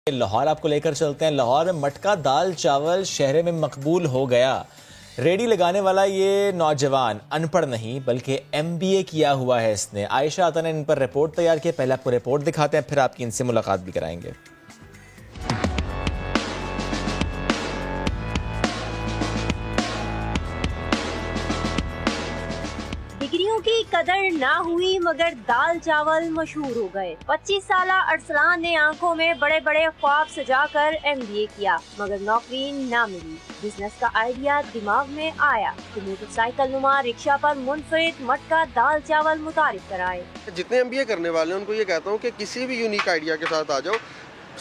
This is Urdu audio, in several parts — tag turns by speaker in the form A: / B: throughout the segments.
A: لاہور آپ کو لے کر چلتے ہیں۔ لاہور میں مٹکا دال چاول شہر میں مقبول ہو گیا۔ ریڈی لگانے والا یہ نوجوان ان پڑھ نہیں بلکہ MBA کیا ہوا ہے اس نے۔ عائشہ عطا نے ان پر رپورٹ تیار کی، پہلے آپ کو رپورٹ دکھاتے ہیں، پھر آپ کی ان سے ملاقات بھی کرائیں گے۔
B: ڈگریوں کی قدر نہ ہوئی مگر دال چاول مشہور ہو گئے۔ 25 سالہ ارسلان نے آنکھوں میں بڑے بڑے خواب سجا کر MBA کیا مگر نوکری نہ ملی۔ بزنس کا آئیڈیا دماغ میں آیا تو موٹر سائیکل نما رکشہ پر منفرد مٹکا دال چاول متعارف کرائے۔
C: جتنے MBA کرنے والے ہیں ان کو یہ کہتا ہوں کہ کسی بھی یونیک آئیڈیا کے ساتھ آ جاؤ،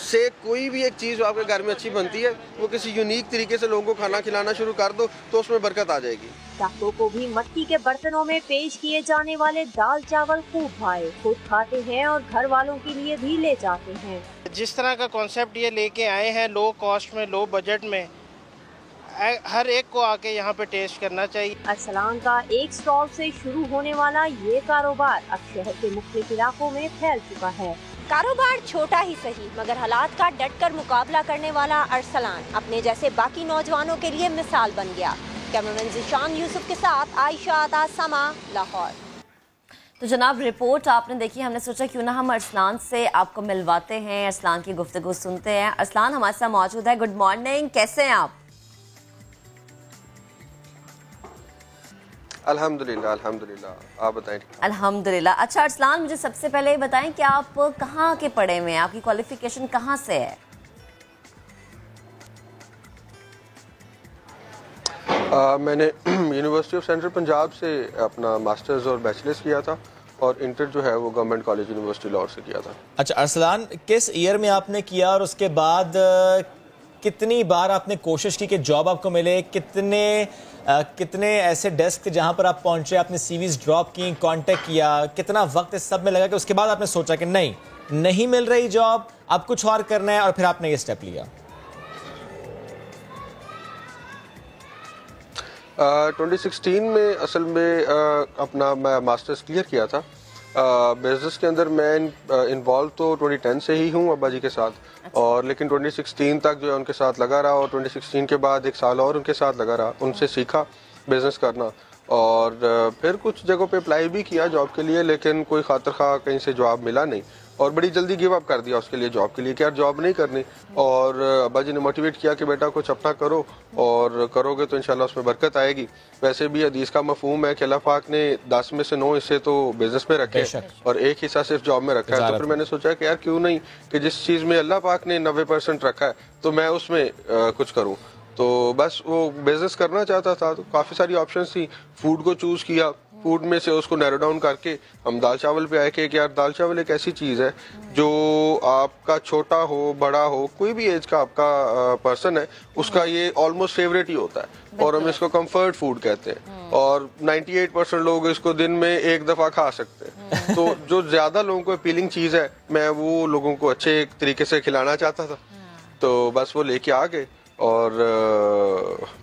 C: سے کوئی بھی ایک چیز جو آپ کے گھر میں اچھی بنتی ہے وہ کسی یونیک طریقے سے لوگوں کو کھانا کھلانا شروع کر دو تو اس میں برکت آ جائے گی۔
B: ڈاکٹروں کو بھی مٹی کے برتنوں میں پیش کیے جانے والے دال چاول خوب بھائے، خود کھاتے ہیں اور گھر والوں کے لیے بھی لے جاتے ہیں۔
D: جس طرح کا کانسیپٹ یہ لے کے آئے ہیں، لو کاسٹ میں، لو بجٹ میں، ہر ایک کو آ کے یہاں پہ ٹیسٹ کرنا چاہیے۔
B: ارسلان کا ایک سٹال سے شروع ہونے والا یہ کاروبار اب شہر کے مختلف علاقوں میں پھیل چکا ہے۔ کاروبار چھوٹا ہی صحیح مگر حالات کا ڈٹ کر مقابلہ کرنے والا ارسلان اپنے جیسے باقی نوجوانوں کے لیے مثال بن گیا۔ کیمرامین ذیشان یوسف کے ساتھ عائشہ عطا، سما، لاہور۔
E: تو جناب رپورٹ آپ نے دیکھی، ہم نے سوچا کیوں نہ ہم ارسلان سے آپ کو ملواتے ہیں، ارسلان کی گفتگو سنتے ہیں۔ ارسلان ہمارے ساتھ موجود ہے، گڈ مارننگ، کیسے ہیں آپ؟
C: الحمدللہ آپ بتائیں؟
E: الحمدللہ۔ اچھا ارسلان، مجھے سب سے پہلے یہ بتائیں کہ آپ کہاں کے پڑھے ہوئے ہیں، آپ کی کوالیفیکیشن کہاں سے ہے؟
C: میں نے یونیورسٹی آف سینٹرل پنجاب سے اپنا ماسٹرز اور بیچلرز کیا تھا اور انٹر جو ہے وہ گورنمنٹ کالج یونیورسٹی لاہور سے کیا تھا۔
A: اچھا ارسلان، کس ایئر میں آپ نے کیا اور اس کے بعد کتنی بار آپ نے کوشش کی کہ جاب آپ کو ملے؟ کتنے ایسے ڈیسک جہاں پر آپ پہنچے، آپ نے CVs ڈراپ کی، کانٹیکٹ کیا، کتنا وقت اس سب میں لگا کہ اس کے بعد آپ نے سوچا کہ نہیں مل رہی جاب، اب کچھ اور کرنا ہے، اور پھر آپ نے یہ سٹیپ لیا؟
C: 2016 میں اصل میں اپنا میں ماسٹرز کلیئر کیا تھا۔ بزنس کے اندر میں انوالو تو 2010 سے ہی ہوں ابا جی کے ساتھ، اور لیکن 2016 تک جو ہے ان کے ساتھ لگا رہا، اور 2016 کے بعد ایک سال اور ان کے ساتھ لگا رہا، ان سے سیکھا بزنس کرنا، اور پھر کچھ جگہوں پہ اپلائی بھی کیا جاب کے لیے، لیکن کوئی خاطر خواہ کہیں سے جاب ملا نہیں، اور بڑی جلدی گیو اپ کر دیا اس کے لیے، جاب کے لیے کہ یار جاب نہیں کرنی، اور ابا جی نے موٹیویٹ کیا کہ بیٹا کچھ اپنا کرو، اور کرو گے تو انشاءاللہ اس میں برکت آئے گی۔ ویسے بھی حدیث کا مفہوم ہے کہ اللہ پاک نے 10 میں سے 9 حصے تو بزنس میں رکھے اور ایک حصہ صرف جاب میں رکھا ہے، تو پھر میں نے سوچا کہ یار کیوں نہیں کہ جس چیز میں اللہ پاک نے 90% رکھا ہے تو میں اس میں کچھ کروں۔ تو بس وہ بزنس کرنا چاہتا تھا، تو کافی ساری آپشنز تھی، فوڈ کو چوز کیا، فوڈ میں سے اس کو نیرو ڈاؤن کر کے ہم دال چاول پہ آئے کہ یار دال چاول ایک ایسی چیز ہے جو آپ کا چھوٹا ہو بڑا ہو کوئی بھی ایج کا آپ کا پرسن ہے، اس کا یہ آلموسٹ فیوریٹ ہی ہوتا ہے، اور ہم اس کو کمفرٹ فوڈ کہتے ہیں، اور 98% لوگ اس کو دن میں ایک دفعہ کھا سکتے ہیں۔ تو جو زیادہ لوگوں کو اپیلنگ چیز ہے میں وہ لوگوں کو اچھے طریقے سے کھلانا چاہتا تھا، تو بس وہ لے کے آ گئے، اور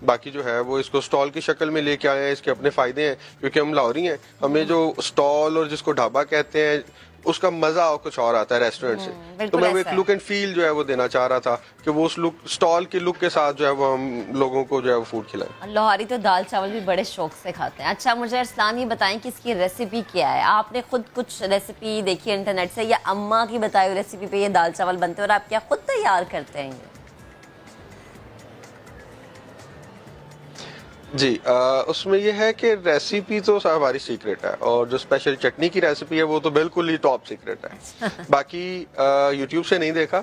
C: باقی جو ہے وہ اس کو سٹال کی شکل میں لے کے آئے ہیں۔ اس کے اپنے فائدے ہیں کیونکہ ہم لاہوری ہیں، ہمیں جو سٹال اور جس کو ڈھابا کہتے ہیں اس کا مزہ کچھ اور آتا ہے ریسٹورنٹ سے، تو میں وہ ایک لک اینڈ فیل جو ہے وہ دینا چاہ رہا تھا کہ وہ اس لک سٹال کی لک کے ساتھ جو ہے وہ ہم لوگوں کو جو ہے وہ فوڈ کھلائیں۔
E: لاہوری تو دال چاول بھی بڑے شوق سے کھاتے ہیں۔ اچھا مجھے ارسلان یہ بتائیں کہ اس کی ریسیپی کیا ہے؟ آپ نے خود کچھ ریسیپی دیکھی انٹرنیٹ سے یا اماں کی بتائی ہوئی ریسیپی پہ یہ دال چاول بنتے ہیں، اور آپ کیا خود تیار کرتے ہیں؟
C: جی اس میں یہ ہے کہ ریسیپی تو ہماری سیکرٹ ہے، اور جو اسپیشل چٹنی کی ریسیپی ہے وہ تو بالکل ہی ٹاپ سیکرٹ ہے، باقی یوٹیوب سے نہیں دیکھا۔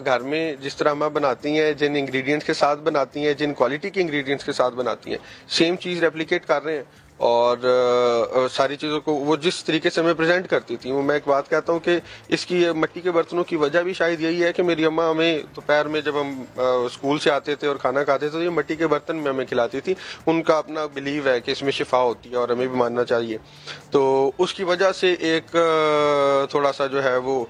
C: گھر میں جس طرح ہم بناتی ہیں، جن انگریڈینٹس کے ساتھ بناتی ہیں، جن کوالٹی کے انگریڈینٹس کے ساتھ بناتی ہیں، سیم چیز ریپلیکیٹ کر رہے ہیں، اور ساری چیزوں کو وہ جس طریقے سے ہمیں پریزنٹ کرتی تھی، وہ میں ایک بات کہتا ہوں کہ اس کی مٹی کے برتنوں کی وجہ بھی شاید یہی ہے کہ میری اماں ہمیں دوپہر میں جب ہم اسکول سے آتے تھے اور کھانا کھاتے تھے تو یہ مٹی کے برتن میں ہمیں کھلاتی تھی، ان کا اپنا بلیو ہے کہ اس میں شفا ہوتی ہے اور ہمیں بھی ماننا چاہیے، تو اس کی وجہ سے ایک تھوڑا سا جو ہے وہ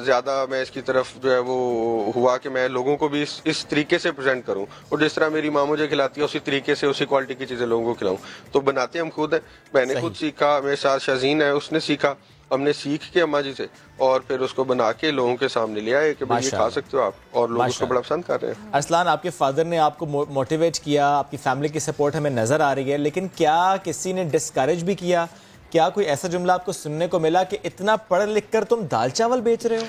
C: زیادہ میں اس کی طرف جو ہے وہ ہوا کہ میں لوگوں کو بھی اس طریقے سے پریزنٹ کروں، اور جس طرح میری ماں مجھے کھلاتی ہے اسی طریقے سے اسی کوالٹی کی چیزیں لوگوں کو کھلاؤں، تو بناتے ہم خود ہیں، میں نے خود سیکھا، میرے ساتھ شازین ہے اس نے سیکھا، ہم نے سیکھ کے اماں جی سے اور پھر اس کو بنا کے لوگوں کے سامنے لے آئے کہ بھائی یہ کھا سکتے ہو آپ, اور لوگ اس کو بڑا پسند کر رہے ہیں.
A: ارسلان, آپ کے فادر نے آپ کو موٹیویٹ کیا, آپ کی فیملی کی سپورٹ ہمیں نظر آ رہی ہے, لیکن کیا کسی نے ڈسکریج بھی کیا؟ کیا کوئی ایسا جملہ آپ کو سننے کو ملا کہ اتنا پڑھ لکھ کر تم دال چاول بیچ رہے ہو؟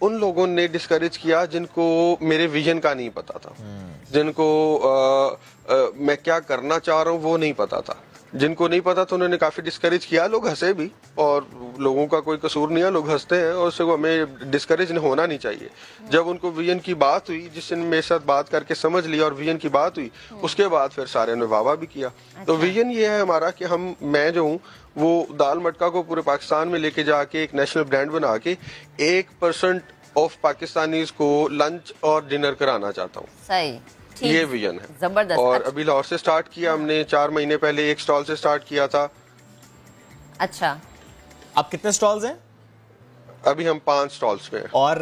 C: ان لوگوں نے ڈسکریج کیا جن کو میرے ویژن کا نہیں پتا تھا, جن کو میں کیا کرنا چاہ رہا ہوں وہ نہیں پتا تھا. جن کو نہیں پتا تو انہوں نے کافی ڈسکریج کیا. لوگ ہنسے بھی, اور لوگوں کا کوئی قصور نہیں ہے, لوگ ہنستے ہیں, اور اس سے ہمیں ڈسکریج ہونا نہیں چاہیے. جب ان کو ویژن کی بات ہوئی, جس نے میرے ساتھ بات کر کے سمجھ لیا اور ویژن کی بات ہوئی, اس کے بعد پھر سارے نے واہ بھی کیا. تو ویژن یہ ہے ہمارا کہ میں جو ہوں وہ دال مٹکا کو پورے پاکستان میں لے کے جا کے ایک نیشنل برانڈ بنا کے 1% آف پاکستانیز کو لنچ اور ڈنر کرانا چاہتا ہوں.
E: صحیح,
C: یہ ویژن ہے.
E: زبردست.
C: اور ابھی لاہور سے سٹارٹ کیا ہم نے, 4 مہینے پہلے ایک سٹال سے سٹارٹ کیا تھا.
E: اچھا,
A: آپ کتنے سٹالز ہیں؟
C: ابھی ہم 5 سٹالز پہ ہیں.
A: اور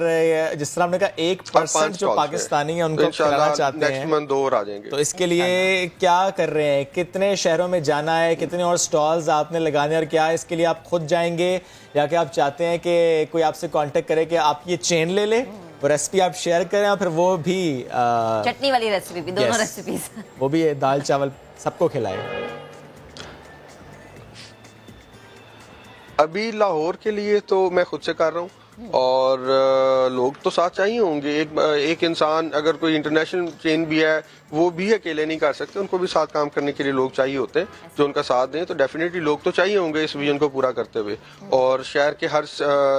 A: جس طرح ہم نے کہا 1% جو پاکستانی ہیں ان کو کھلانا چاہتے ہیں,
C: نیکسٹ منتھ 2 اور آ جائیں گے.
A: تو اس کے لیے کیا کر رہے ہیں؟ کتنے شہروں میں جانا ہے, کتنے اور سٹالز آپ نے لگانے, اور کیا اس کے لیے آپ خود جائیں گے یا کہ آپ چاہتے ہیں کہ کوئی آپ سے کانٹیکٹ کرے کہ آپ یہ چین لے لیں, وہ ریسپی آپ شیئر کریں, اور پھر وہ بھی
E: چٹنی والی ریسپی بھی, دونوں ریسپیز,
A: وہ بھی دال چاول سب کو کھلائے؟
C: ابھی لاہور کے لیے تو میں خود سے کر رہا ہوں, اور لوگ تو ساتھ چاہیے ہوں گے. ایک انسان اگر کوئی انٹرنیشنل چین بھی ہے وہ بھی اکیلے نہیں کر سکتے, ان کو بھی ساتھ کام کرنے کے لیے لوگ چاہیے ہوتے ہیں جو ان کا ساتھ دیں. تو ڈیفینیٹلی لوگ تو چاہیے ہوں گے اس ویژن کو پورا کرتے ہوئے, اور شہر کے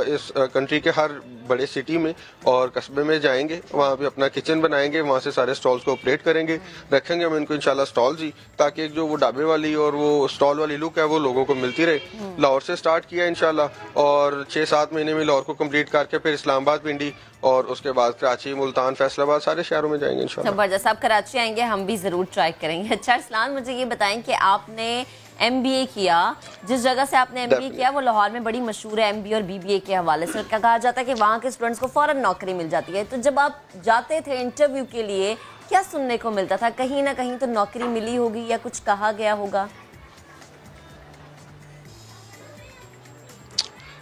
C: اس کنٹری کے ہر بڑے سٹی میں اور قصبے میں جائیں گے, وہاں پہ اپنا کچن بنائیں گے, وہاں سے سارے سٹالز کو آپریٹ کریں گے, رکھیں گے ہم ان کو انشاءاللہ سٹالز ہی, تاکہ جو وہ ڈھابے والی اور وہ سٹال والی لک ہے وہ لوگوں کو ملتی رہے. لاہور سے سٹارٹ کیا انشاءاللہ, اور 6-7 مہینے میں لاہور کو کمپلیٹ کر کے پھر اسلام آباد, پنڈی, اور اس کے بعد کراچی, ملتان, فیصل آباد, سارے شہروں میں جائیں گے انشاءاللہ.
E: زبردست. آپ کراچی آئیں گے, ہم بھی ضرور ٹرائی کریں گے. اچھا ارسلان, مجھے یہ بتائیں کہ آپ نے ایم بی اے کیا, جس جگہ سے آپ نے ایم بی اے کیا وہ لاہور میں بڑی مشہور ہے ایم بی اے اور بی بی اے کے حوالے سے, کہا جاتا ہے کہ وہاں کے اسٹوڈنٹس کو فوراً نوکری مل جاتی ہے. تو جب آپ جاتے تھے انٹرویو کے لیے, کیا سننے کو ملتا تھا؟ کہیں نہ کہیں تو نوکری ملی ہوگی یا کچھ کہا گیا ہوگا؟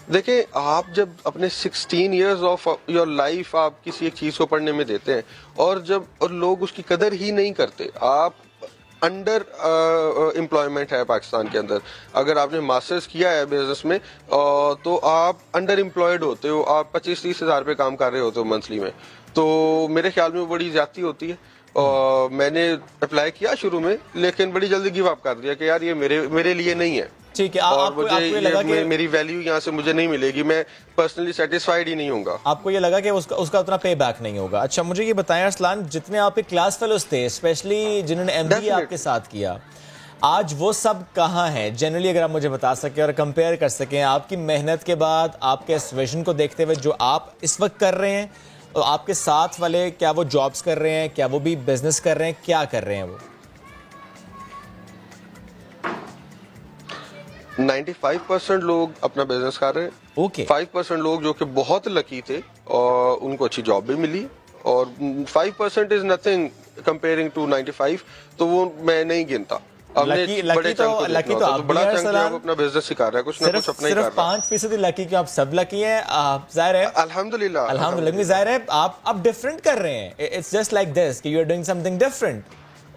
C: دیکھیں, آپ جب اپنے 16 ایئرز آف یور لائف آپ کسی ایک چیز کو پڑھنے میں دیتے ہیں, اور لوگ اس کی قدر ہی نہیں کرتے. آپ انڈر امپلائمنٹ ہے پاکستان کے اندر. اگر آپ نے ماسٹرز کیا ہے بزنس میں تو آپ انڈر امپلائڈ ہوتے ہو, آپ 25-30 ہزار پہ کام کر رہے ہوتے ہو منتھلی میں. تو میرے خیال میں وہ بڑی زیادتی ہوتی ہے. میں نے اپلائی کیا شروع میں, لیکن بڑی جلدی گیو اپ کر دیا کہ یار یہ میرے لیے نہیں ہے.
A: ٹھیک ہے,
C: اور مجھے میری ویلیو یہاں سے مجھے نہیں ملے گی, میں پرسنلی سیٹسفائیڈ ہی نہیں ہوں گا.
A: آپ کو یہ لگا کہ اس کا اتنا پے بیک نہیں ہوگا. اچھا مجھے یہ بتائیں ارسلان, جتنے آپ کے کلاس فیلوز تھے اسپیشلی جنہوں نے ایم بی اے آپ کے ساتھ کیا, آج وہ سب کہاں ہیں جنرلی؟ اگر آپ مجھے بتا سکیں اور کمپیئر کر سکیں آپ کی محنت کے بعد, آپ کے اس ویژن کو دیکھتے ہوئے جو آپ اس وقت کر رہے ہیں, اور آپ کے ساتھ والے کیا وہ جابز کر رہے ہیں, کیا وہ بھی بزنس کر رہے ہیں, کیا کر رہے ہیں وہ؟
C: 95% لوگ اپنا بزنس کر رہے ہیں.
A: اوکے,
C: 5% لوگ جو کہ بہت لکی تھے اور ان کو اچھی جاب بھی ملی, اور 5% از نتھنگ کمپیئرنگ ٹو 95, تو وہ میں نہیں گنتا.
A: لکی تو آپ
C: بڑا چنک ہے وہ اپنا بزنس ہی کر رہا ہے, کچھ نہ کچھ اپنا ہی کر رہا ہے.
A: 5% لکی کہ آپ سب لکی ہیں, ظاہر ہے الحمدللہ, ظاہر ہے آپ ڈفرنٹ کر رہے ہیں. اٹس جسٹ لائک دس کہ you are doing something different,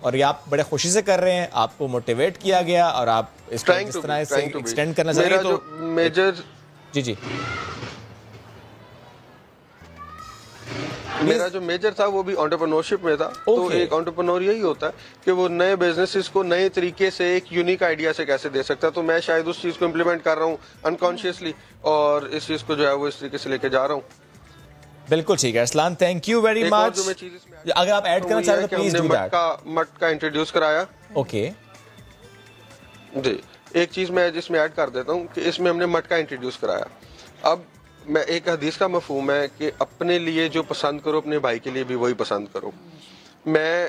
A: اور یہ آپ بڑے خوشی سے کر رہے ہیں, آپ کو موٹیویٹ کیا گیا اور آپ اس کو اس طرح سے ایکسٹینڈ کرنا چاہیے. تو
C: میجر
A: جی
C: میرا جو میجر تھا وہ بھی انٹرپرنورشپ میں تھا. تو ایک انٹرپرنور یہی ہوتا ہے کہ وہ نئے بزنسز کو نئے طریقے سے ایک یونیک آئیڈیا سے کیسے دے سکتا ہے. تو میں شاید اس چیز کو امپلیمنٹ کر رہا ہوں انکانشیسلی, اور اس چیز کو جو ہے وہ اس طریقے سے لے کے جا رہا ہوں.
A: بالکل ٹھیک ہے Arsalan, thank you very much. اگر آپ ایڈ کرنا چاہتے ہیں تو پلیز ڈو دیٹ.
C: مٹ کا انٹروڈیوس کرایا.
A: اوکے
C: جی, ایک چیز میں جس میں ایڈ کر دیتا ہوں کہ اس میں ہم نے مٹ کا انٹروڈیوس کرایا. اب میں ایک حدیث کا مفہوم ہے کہ اپنے لیے جو پسند کرو اپنے بھائی کے لیے بھی وہی پسند کرو. میں